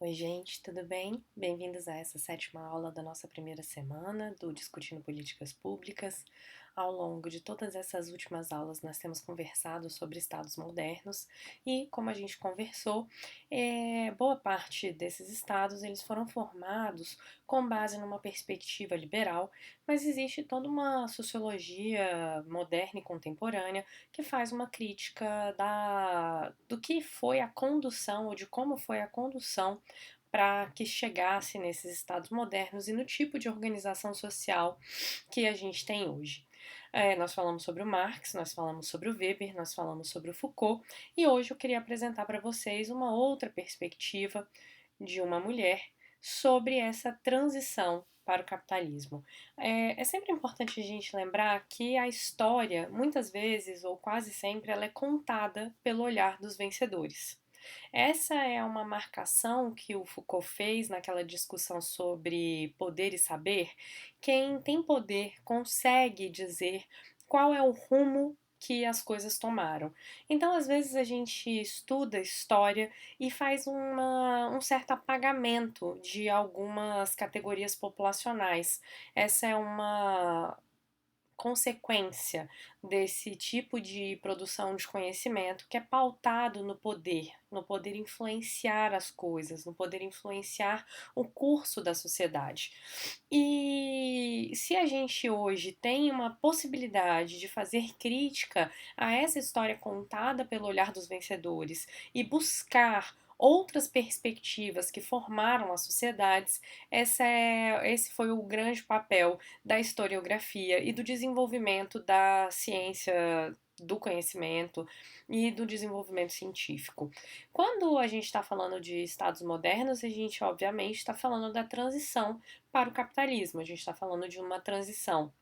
Oi, gente, tudo bem? Bem-vindos a essa sétima aula da nossa primeira semana do Discutindo Políticas Públicas. Ao longo de todas essas últimas aulas, nós temos conversado sobre estados modernos e, como a gente conversou, boa parte desses estados eles foram formados com base numa perspectiva liberal, mas existe toda uma sociologia moderna e contemporânea que faz uma crítica do que foi a condução ou de como foi a condução para que chegasse nesses estados modernos e no tipo de organização social que a gente tem hoje. Nós falamos sobre o Marx, nós falamos sobre o Weber, nós falamos sobre o Foucault e hoje eu queria apresentar para vocês uma outra perspectiva de uma mulher sobre essa transição para o capitalismo. É sempre importante a gente lembrar que a história, muitas vezes ou quase sempre, ela é contada pelo olhar dos vencedores. Essa é uma marcação que o Foucault fez naquela discussão sobre poder e saber. Quem tem poder consegue dizer qual é o rumo que as coisas tomaram. Então, às vezes, a gente estuda história e faz um certo apagamento de algumas categorias populacionais. Essa é uma consequência desse tipo de produção de conhecimento que é pautado no poder influenciar as coisas, no poder influenciar o curso da sociedade. E se a gente hoje tem uma possibilidade de fazer crítica a essa história contada pelo olhar dos vencedores e buscar outras perspectivas que formaram as sociedades, esse foi o grande papel da historiografia e do desenvolvimento da ciência do conhecimento e do desenvolvimento científico. Quando a gente está falando de estados modernos, a gente obviamente está falando da transição para o capitalismo, a gente está falando de uma transição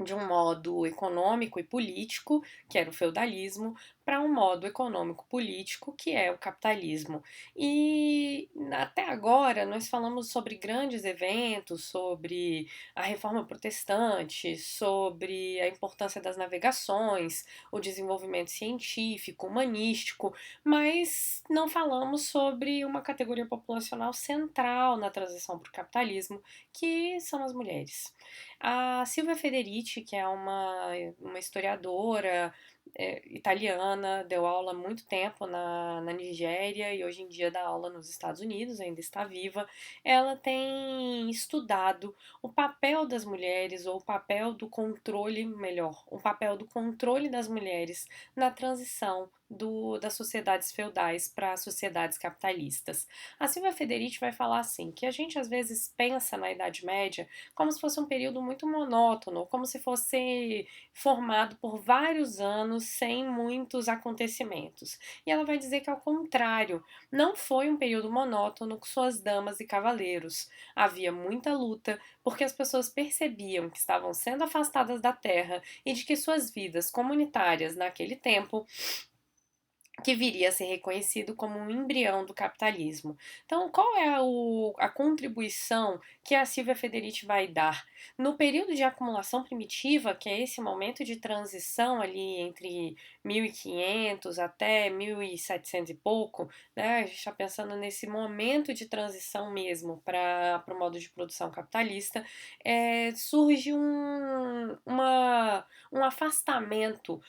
de um modo econômico e político, que era o feudalismo, para um modo econômico político, que é o capitalismo. E até agora nós falamos sobre grandes eventos, sobre a reforma protestante, sobre a importância das navegações, o desenvolvimento científico, humanístico, mas não falamos sobre uma categoria populacional central na transição para o capitalismo, que são as mulheres. A Silvia Federici, que é uma historiadora italiana, deu aula há muito tempo na Nigéria e hoje em dia dá aula nos Estados Unidos, ainda está viva. Ela tem estudado o papel das mulheres, ou o papel do controle, melhor, o papel do controle das mulheres na transição das sociedades feudais para as sociedades capitalistas. A Silvia Federici vai falar assim, que a gente às vezes pensa na Idade Média como se fosse um período muito monótono, como se fosse formado por vários anos sem muitos acontecimentos. E ela vai dizer que, ao contrário, não foi um período monótono com suas damas e cavaleiros. Havia muita luta, porque as pessoas percebiam que estavam sendo afastadas da terra e de que suas vidas comunitárias naquele tempo que viria a ser reconhecido como um embrião do capitalismo. Então, qual é a contribuição que a Silvia Federici vai dar? No período de acumulação primitiva, que é esse momento de transição ali entre 1500 até 1700 e pouco, né, a gente está pensando nesse momento de transição mesmo para o modo de produção capitalista, surge um afastamento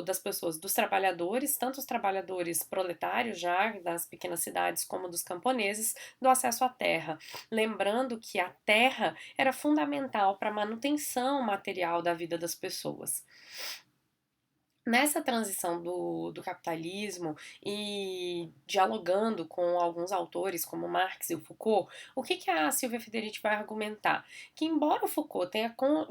das pessoas, dos trabalhadores, tanto os trabalhadores proletários já das pequenas cidades como dos camponeses, do acesso à terra. Lembrando que a terra era fundamental para a manutenção material da vida das pessoas. Nessa transição do capitalismo e dialogando com alguns autores como Marx e o Foucault, o que a Silvia Federici vai argumentar? Que embora o Foucault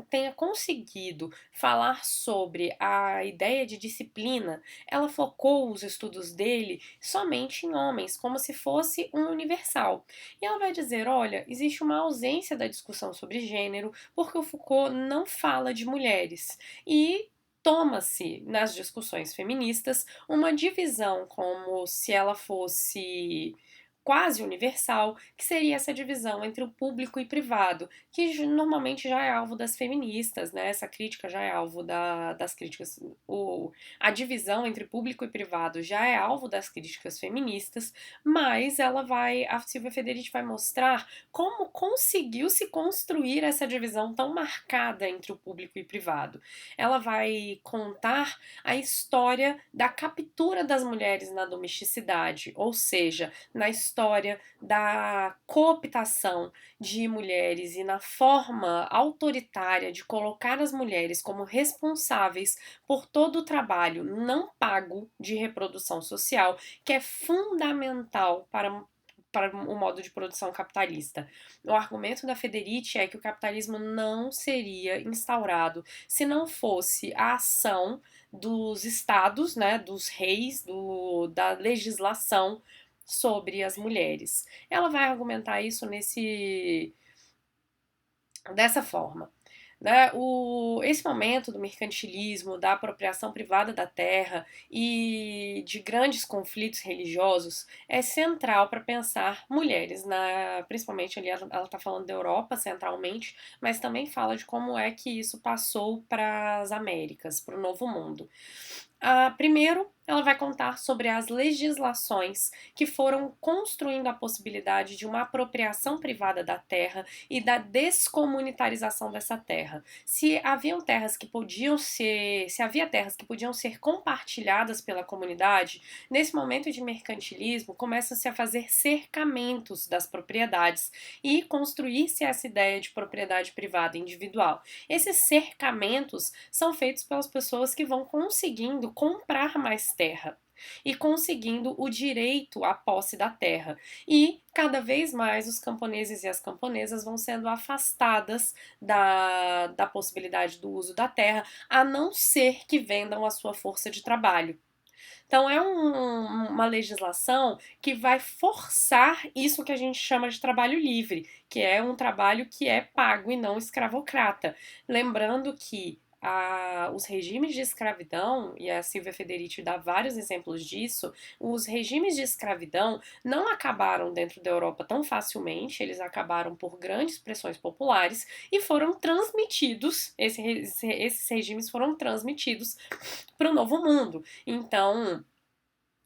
tenha conseguido falar sobre a ideia de disciplina, ela focou os estudos dele somente em homens, como se fosse um universal. E ela vai dizer, olha, existe uma ausência da discussão sobre gênero, porque o Foucault não fala de mulheres. E toma-se nas discussões feministas uma divisão como se ela fosse quase universal, que seria essa divisão entre o público e privado, que normalmente já é alvo das feministas, né? Essa crítica já é alvo das críticas. A divisão entre público e privado já é alvo das críticas feministas, mas a Silvia Federici vai mostrar como conseguiu se construir essa divisão tão marcada entre o público e privado. Ela vai contar a história da captura das mulheres na domesticidade, ou seja, na história da cooptação de mulheres e na forma autoritária de colocar as mulheres como responsáveis por todo o trabalho não pago de reprodução social, que é fundamental para o modo de produção capitalista. O argumento da Federici é que o capitalismo não seria instaurado se não fosse a ação dos estados, né, dos reis, da legislação sobre as mulheres. Ela vai argumentar isso dessa forma. Né? Esse momento do mercantilismo, da apropriação privada da terra e de grandes conflitos religiosos é central para pensar mulheres, principalmente ali ela está falando da Europa centralmente, mas também fala de como é que isso passou para as Américas, para o Novo Mundo. Primeiro, ela vai contar sobre as legislações que foram construindo a possibilidade de uma apropriação privada da terra e da descomunitarização dessa terra. Se havia terras que podiam ser compartilhadas pela comunidade, nesse momento de mercantilismo começa-se a fazer cercamentos das propriedades e construir-se essa ideia de propriedade privada individual. Esses cercamentos são feitos pelas pessoas que vão conseguindo comprar mais terra e conseguindo o direito à posse da terra. E cada vez mais os camponeses e as camponesas vão sendo afastadas da possibilidade do uso da terra, a não ser que vendam a sua força de trabalho. Então, é uma legislação que vai forçar isso que a gente chama de trabalho livre, que é um trabalho que é pago e não escravocrata. Lembrando que os regimes de escravidão, e a Silvia Federici dá vários exemplos disso, os regimes de escravidão não acabaram dentro da Europa tão facilmente, eles acabaram por grandes pressões populares e foram transmitidos, esses regimes foram transmitidos para o Novo Mundo. Então,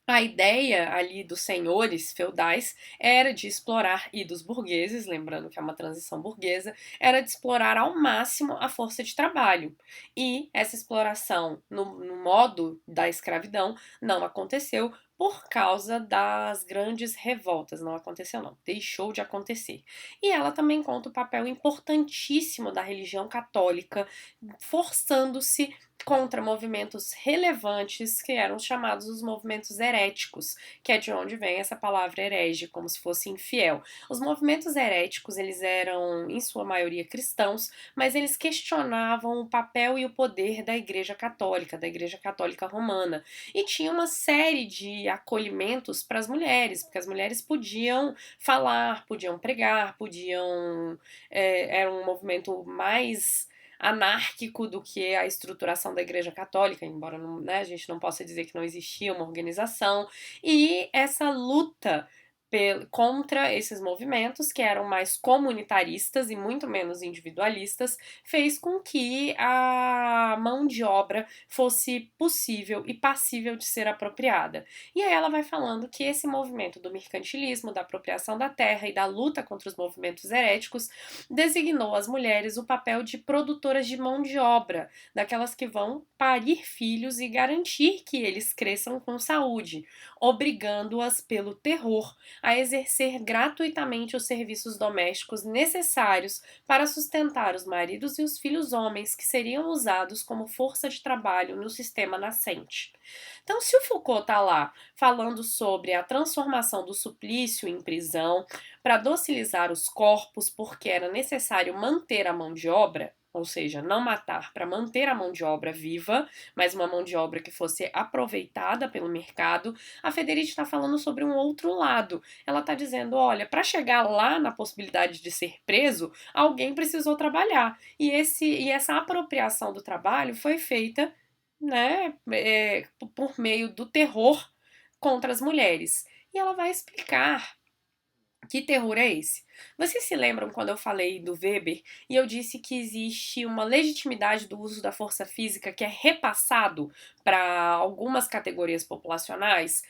a ideia ali dos senhores feudais era de explorar, e dos burgueses, lembrando que é uma transição burguesa, era de explorar ao máximo a força de trabalho. E essa exploração no modo da escravidão não aconteceu por causa das grandes revoltas. Não aconteceu, não. Deixou de acontecer. E ela também conta o papel importantíssimo da religião católica, forçando-se contra movimentos relevantes que eram chamados os movimentos heréticos, que é de onde vem essa palavra herege, como se fosse infiel. Os movimentos heréticos, eles eram, em sua maioria, cristãos, mas eles questionavam o papel e o poder da Igreja Católica Romana, e tinha uma série de acolhimentos para as mulheres, porque as mulheres podiam falar, podiam pregar, era um movimento mais anárquico do que a estruturação da Igreja Católica, embora não, né, a gente não possa dizer que não existia uma organização, e essa luta contra esses movimentos, que eram mais comunitaristas e muito menos individualistas, fez com que a mão de obra fosse possível e passível de ser apropriada. E aí ela vai falando que esse movimento do mercantilismo, da apropriação da terra e da luta contra os movimentos heréticos designou às mulheres o papel de produtoras de mão de obra, daquelas que vão parir filhos e garantir que eles cresçam com saúde, obrigando-as pelo terror a exercer gratuitamente os serviços domésticos necessários para sustentar os maridos e os filhos homens que seriam usados como força de trabalho no sistema nascente. Então, se o Foucault está lá falando sobre a transformação do suplício em prisão para docilizar os corpos porque era necessário manter a mão de obra, ou seja, não matar para manter a mão de obra viva, mas uma mão de obra que fosse aproveitada pelo mercado, a Federici está falando sobre um outro lado. Ela está dizendo, olha, para chegar lá na possibilidade de ser preso, alguém precisou trabalhar. E essa apropriação do trabalho foi feita, né, por meio do terror contra as mulheres. E ela vai explicar Que terror é esse? Vocês se lembram quando eu falei do Weber e eu disse que existe uma legitimidade do uso da força física que é repassado para algumas categorias populacionais?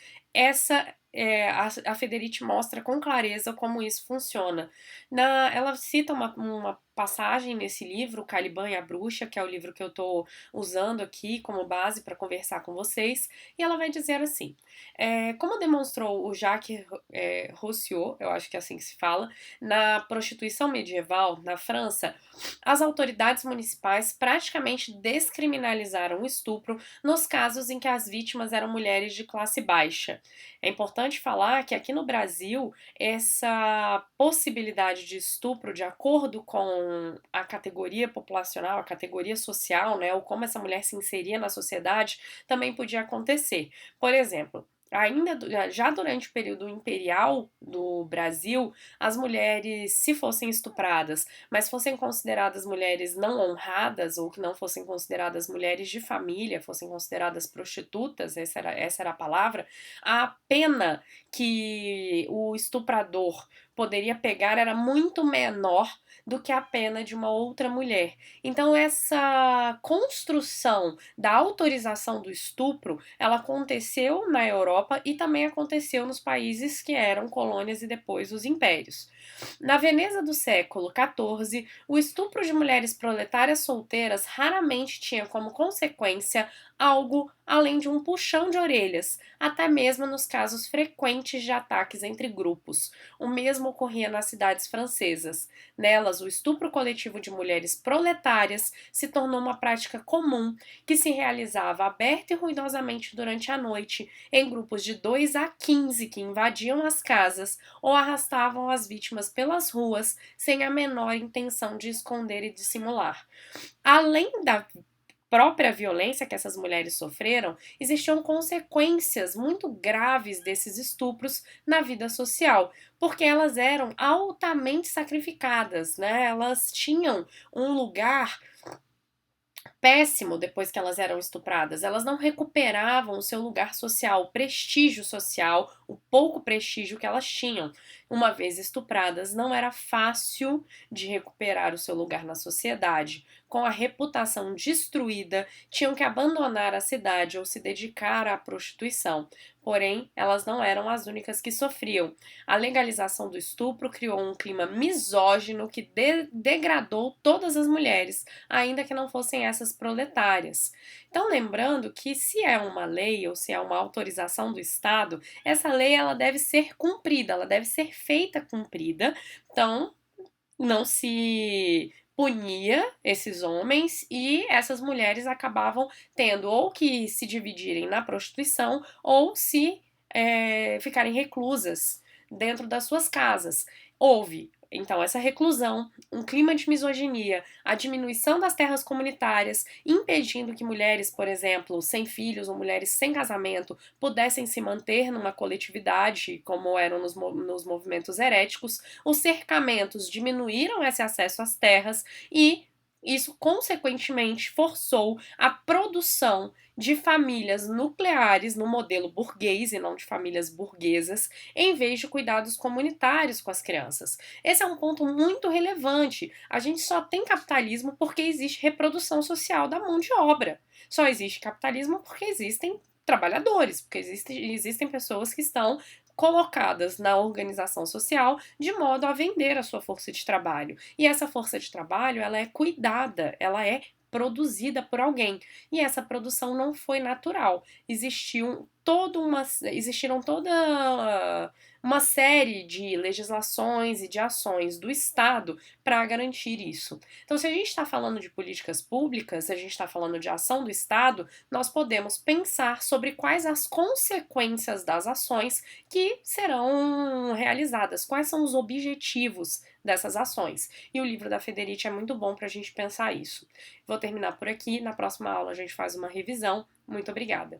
A Federici mostra com clareza como isso funciona. Ela cita uma passagem nesse livro, O Caliban e a Bruxa, que é o livro que eu estou usando aqui como base para conversar com vocês, e ela vai dizer assim: como demonstrou o Jacques Roussio, eu acho que é assim que se fala, na prostituição medieval na França, as autoridades municipais praticamente descriminalizaram o estupro nos casos em que as vítimas eram mulheres de classe baixa. É importante falar que aqui no Brasil, essa possibilidade de estupro, de acordo com a categoria populacional, a categoria social, né, ou como essa mulher se inseria na sociedade, também podia acontecer. Por exemplo, já durante o período imperial do Brasil, as mulheres, se fossem estupradas, mas fossem consideradas mulheres não honradas ou que não fossem consideradas mulheres de família, fossem consideradas prostitutas, essa era a palavra, a pena que o estuprador poderia pegar era muito menor do que a pena de uma outra mulher. Então essa construção da autorização do estupro, ela aconteceu na Europa e também aconteceu nos países que eram colônias e depois os impérios. Na Veneza do século XIV, o estupro de mulheres proletárias solteiras raramente tinha como consequência algo além de um puxão de orelhas, até mesmo nos casos frequentes de ataques entre grupos. O mesmo ocorria nas cidades francesas. Nelas, o estupro coletivo de mulheres proletárias se tornou uma prática comum que se realizava aberta e ruidosamente durante a noite, em grupos de 2 a 15 que invadiam as casas ou arrastavam as vítimas pelas ruas sem a menor intenção de esconder e dissimular. Além da própria violência que essas mulheres sofreram, existiam consequências muito graves desses estupros na vida social, porque elas eram altamente sacrificadas, né? Elas tinham um lugar péssimo depois que elas eram estupradas. Elas não recuperavam o seu lugar social, o prestígio social, o pouco prestígio que elas tinham. Uma vez estupradas, não era fácil de recuperar o seu lugar na sociedade. Com a reputação destruída, tinham que abandonar a cidade ou se dedicar à prostituição. Porém, elas não eram as únicas que sofriam. A legalização do estupro criou um clima misógino que degradou todas as mulheres, ainda que não fossem essas proletárias. Então, lembrando que se é uma lei ou se é uma autorização do Estado, essa lei ela deve ser cumprida, ela deve ser feita cumprida. Então, não se punia esses homens e essas mulheres acabavam tendo ou que se dividirem na prostituição ou se ficarem reclusas dentro das suas casas. Houve então essa reclusão, um clima de misoginia, a diminuição das terras comunitárias, impedindo que mulheres, por exemplo, sem filhos ou mulheres sem casamento, pudessem se manter numa coletividade, como eram nos movimentos heréticos. Os cercamentos diminuíram esse acesso às terras e isso, consequentemente, forçou a produção de famílias nucleares no modelo burguês e não de famílias burguesas, em vez de cuidados comunitários com as crianças. Esse é um ponto muito relevante. A gente só tem capitalismo porque existe reprodução social da mão de obra. Só existe capitalismo porque existem trabalhadores, porque existem pessoas que estão colocadas na organização social de modo a vender a sua força de trabalho. E essa força de trabalho, ela é cuidada, ela é produzida por alguém. E essa produção não foi natural. Existiram toda uma série de legislações e de ações do Estado para garantir isso. Então, se a gente está falando de políticas públicas, se a gente está falando de ação do Estado, nós podemos pensar sobre quais as consequências das ações que serão realizadas, quais são os objetivos dessas ações. E o livro da Federici é muito bom para a gente pensar isso. Vou terminar por aqui, na próxima aula a gente faz uma revisão. Muito obrigada!